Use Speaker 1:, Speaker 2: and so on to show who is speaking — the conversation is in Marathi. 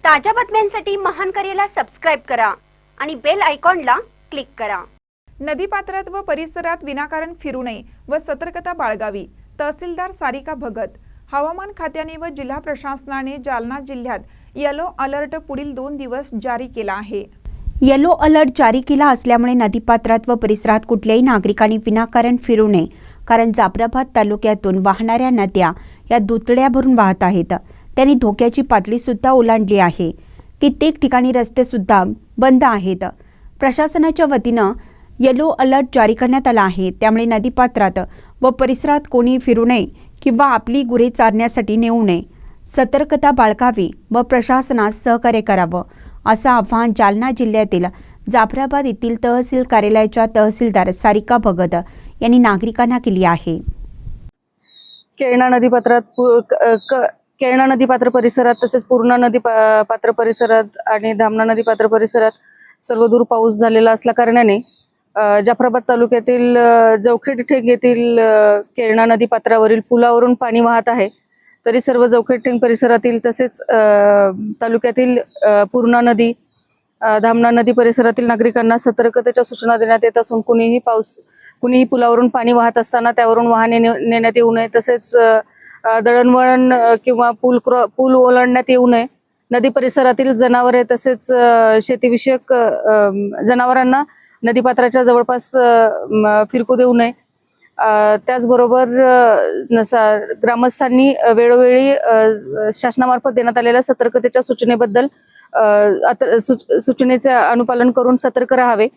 Speaker 1: ताज्या बातम्यांसाठी महान करेला सबस्क्राइब करा आणि बेल आयकॉनला क्लिक करा।
Speaker 2: नदीपात्रात व परिसरात विनाकारण फिरू नये व सतर्कता बाळगावी। तहसीलदार सारिका भगत। हवामान खात्याने व जिल्हा प्रशासनाने जालना जिल्ह्यात येलो अलर्ट पुढील 2 दिवस जारी केला आहे।
Speaker 1: येलो अलर्ट जारी केला असल्यामुळे नदीपात्रात व परिसरात कुठल्याही नागरिकांनी विनाकारण फिरू नये, कारण जाफराबाद तालुक्यातून वाहणाऱ्या नद्या या दुतड्या भरून वाहत आहेत। त्यांनी धोक्याची पातळी सुद्धा ओलांडली आहे। कित्येक ठिकाणी रस्ते सुद्धा बंद आहेत। प्रशासनाच्या वतीने येलो अलर्ट जारी करण्यात आला आहे। त्यामुळे नदीपात्रात व परिसरात कोणी फिरू नये किंवा आपली गुरे चारण्यासाठी नेऊ नये, सतर्कता बाळगावी व प्रशासनास सहकार्य करावं, असं आवाहन जालना जिल्ह्यातील जाफराबाद येथील तहसील कार्यालयाच्या तहसीलदार सारिका भगत यांनी नागरिकांना केली आहे।
Speaker 3: केळणा नदीपात्र परिसरात तसेच पूर्णा नदीपात्र परिसरात आणि धामणा नदीपात्र परिसरात सर्वदूर पाऊस झालेला असल्या कारणाने जाफराबाद तालुक्यातील जवखेड ठेंग येथील केळणा नदीपात्रावरील पुलावरून पाणी वाहत आहे। तरी सर्व जवखेड ठेंग परिसरातील तसेच तालुक्यातील पूर्णा नदी, धामणा नदी परिसरातील नागरिकांना सतर्कतेच्या सूचना देण्यात येत असून कुणीही पुलावरून पाणी वाहत असताना त्यावरून वाहने नेण्यात येऊ नये, तसेच दळणवळण किंवा पूल ओलांडण्यात येऊ नये। नदी परिसरातील जनावरे तसेच शेतीविषयक जनावरांना नदीपात्राच्या जवळपास फिरकू देऊ नये। त्याचबरोबर ग्रामस्थांनी वेळोवेळी शासनामार्फत देण्यात आलेल्या सतर्कतेच्या सूचनेबद्दल सूचनेचे अनुपालन करून सतर्क राहावे।